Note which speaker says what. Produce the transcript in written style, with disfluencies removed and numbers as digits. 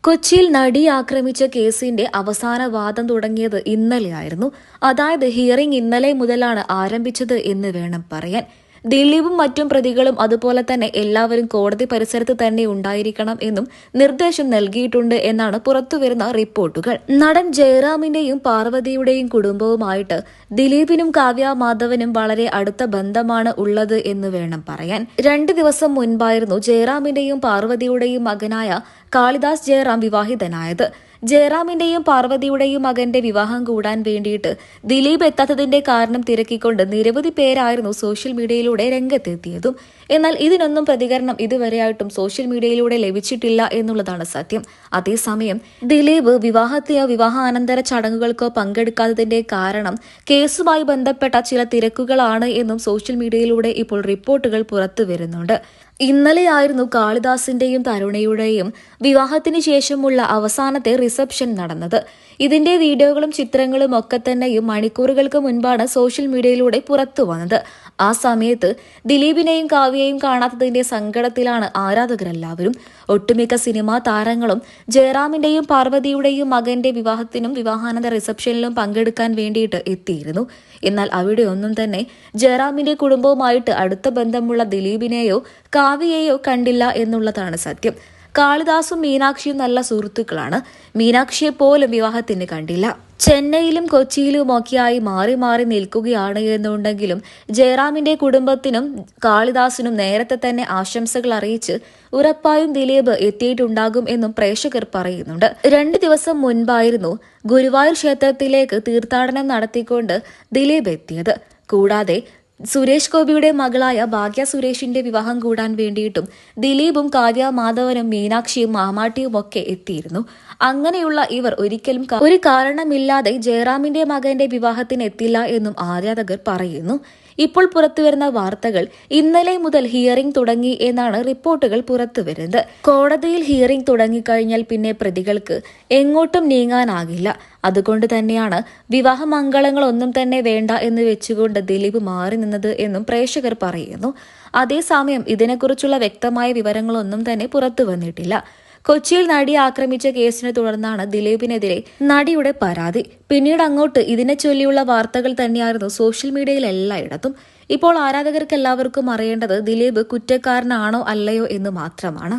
Speaker 1: കൊച്ചിയിൽ നടി ആക്രമിച്ച കേസിന്റെ അവസാന വാദം തുടങ്ങിയത് ഇന്നലെയായിരുന്നു. അതായത് ഹിയറിംഗ് ഇന്നലെ മുതലാണ് ആരംഭിച്ചത് എന്ന് വേണം പറയാൻ. ദിലീപും മറ്റും പ്രതികളും അതുപോലെ തന്നെ എല്ലാവരും കോടതി പരിസരത്ത് തന്നെ ഉണ്ടായിരിക്കണം എന്നും നിർദ്ദേശം നൽകിയിട്ടുണ്ട് എന്നാണ് പുറത്തുവരുന്ന റിപ്പോർട്ടുകൾ. നടൻ ജയറാമിന്റെയും പാർവതിയുടെയും കുടുംബവുമായിട്ട് ദിലീപിനും കാവ്യ മാധവനും വളരെ അടുത്ത ബന്ധമാണ് ഉള്ളത് എന്ന് വേണം പറയാൻ. 2 ദിവസം മുൻപായിരുന്നു ജയറാമിന്റെയും പാർവതിയുടെയും മകനായ കാളിദാസ് ജയറാം വിവാഹിതനായത്. ജയറാമിന്റെയും പാർവതിയുടെയും മകന്റെ വിവാഹം കൂടാൻ വേണ്ടിയിട്ട് ദിലീപ് എത്താത്തതിന്റെ കാരണം തിരക്കിക്കൊണ്ട് നിരവധി പേരായിരുന്നു സോഷ്യൽ മീഡിയയിലൂടെ രംഗത്തെത്തിയതും. എന്നാൽ ഇതിനൊന്നും പ്രതികരണം ഇതുവരെയായിട്ടും സോഷ്യൽ മീഡിയയിലൂടെ ലഭിച്ചിട്ടില്ല എന്നുള്ളതാണ് സത്യം. അതേസമയം ദിലീപ് വിവാഹത്തെയോ വിവാഹാനന്തര ചടങ്ങുകൾക്കോ പങ്കെടുക്കാത്തതിന്റെ കാരണം കേസുമായി ബന്ധപ്പെട്ട ചില തിരക്കുകളാണ് എന്നും സോഷ്യൽ മീഡിയയിലൂടെ ഇപ്പോൾ റിപ്പോർട്ടുകൾ പുറത്തു വരുന്നുണ്ട്. ഇന്നലെയായിരുന്നു കാളിദാസിന്റെയും തരുണയുടെയും വിവാഹത്തിന് ശേഷമുള്ള അവസാനത്തെ റിസപ്ഷൻ നടന്നത്. ഇതിന്റെ വീഡിയോകളും ചിത്രങ്ങളും ഒക്കെ തന്നെയും മണിക്കൂറുകൾക്ക് മുൻപാണ് സോഷ്യൽ മീഡിയയിലൂടെ പുറത്തു വന്നത്. ആ സമയത്ത് ദിലീപിനെയും കാവ്യയെയും കാണാത്തതിന്റെ സങ്കടത്തിലാണ് ആരാധകരെല്ലാവരും. ഒട്ടുമിക്ക സിനിമാ താരങ്ങളും ജയറാമിന്റെയും പാർവതിയുടെയും മകന്റെ വിവാഹത്തിനും വിവാഹാനന്തര റിസപ്ഷനിലും പങ്കെടുക്കാൻ വേണ്ടിയിട്ട് എത്തിയിരുന്നു. എന്നാൽ അവിടെ ഒന്നും തന്നെ ജയറാമിന്റെ കുടുംബവുമായിട്ട് അടുത്ത ബന്ധമുള്ള ദിലീപിനെയോ കാവ്യയെയോ കണ്ടില്ല എന്നുള്ളതാണ് സത്യം. കാളിദാസും മീനാക്ഷിയും നല്ല സുഹൃത്തുക്കളാണ്. മീനാക്ഷിയെ പോലും വിവാഹത്തിന് കണ്ടില്ല. ചെന്നൈയിലും കൊച്ചിയിലുമൊക്കെയായി മാറി മാറി നിൽക്കുകയാണ് എന്നുണ്ടെങ്കിലും ജയറാമിന്റെ കുടുംബത്തിനും കാളിദാസിനും നേരത്തെ തന്നെ ആശംസകൾ അറിയിച്ച് ഉറപ്പായും ദിലീപ് എത്തിയിട്ടുണ്ടാകും എന്നും പ്രേക്ഷകർ പറയുന്നുണ്ട്. 2 ദിവസം മുൻപായിരുന്നു ഗുരുവായൂർ ക്ഷേത്രത്തിലേക്ക് തീർത്ഥാടനം നടത്തിക്കൊണ്ട് ദിലീപ് എത്തിയത്. കൂടാതെ സുരേഷ് ഗോപിയുടെ മകളായ ഭാഗ്യ സുരേഷിന്റെ വിവാഹം കൂടാൻ വേണ്ടിയിട്ടും ദിലീപും കാവ്യ മാധവനും മീനാക്ഷിയും മാമാട്ടിയും ഒക്കെ എത്തിയിരുന്നു. അങ്ങനെയുള്ള ഇവർ ഒരിക്കലും ഒരു കാരണമില്ലാതെ ജയറാമിന്റെ മകന്റെ വിവാഹത്തിന് എത്തില്ല എന്നും ആരാധകർ പറയുന്നു. ഇപ്പോൾ പുറത്തുവരുന്ന വാർത്തകൾ ഇന്നലെ മുതൽ ഹിയറിംഗ് തുടങ്ങി എന്നാണ് റിപ്പോർട്ടുകൾ പുറത്തുവരുന്നത്. കോടതിയിൽ ഹിയറിംഗ് തുടങ്ങിക്കഴിഞ്ഞാൽ പിന്നെ പ്രതികൾക്ക് എങ്ങോട്ടും നീങ്ങാനാകില്ല. അതുകൊണ്ട് തന്നെയാണ് വിവാഹമംഗളങ്ങളൊന്നും തന്നെ വേണ്ട എന്ന് വെച്ചുകൊണ്ട് ദിലീപ് മാറി നിന്നത് എന്നും പ്രേക്ഷകർ പറയുന്നു. അതേസമയം ഇതിനെക്കുറിച്ചുള്ള വ്യക്തമായ വിവരങ്ങളൊന്നും തന്നെ പുറത്തു വന്നിട്ടില്ല. കൊച്ചിയിൽ നടി ആക്രമിച്ച കേസിനെ തുടർന്നാണ് ദിലീപിനെതിരെ നടിയുടെ പരാതി. പിന്നീട് അങ്ങോട്ട് ഇതിനെ ചൊല്ലിയുള്ള വാർത്തകൾ തന്നെയായിരുന്നു സോഷ്യൽ മീഡിയയിൽ എല്ലായിടത്തും. ഇപ്പോൾ ആരാധകർക്ക് എല്ലാവർക്കും അറിയേണ്ടത് ദിലീപ് കുറ്റക്കാരനാണോ അല്ലയോ എന്ന് മാത്രമാണ്.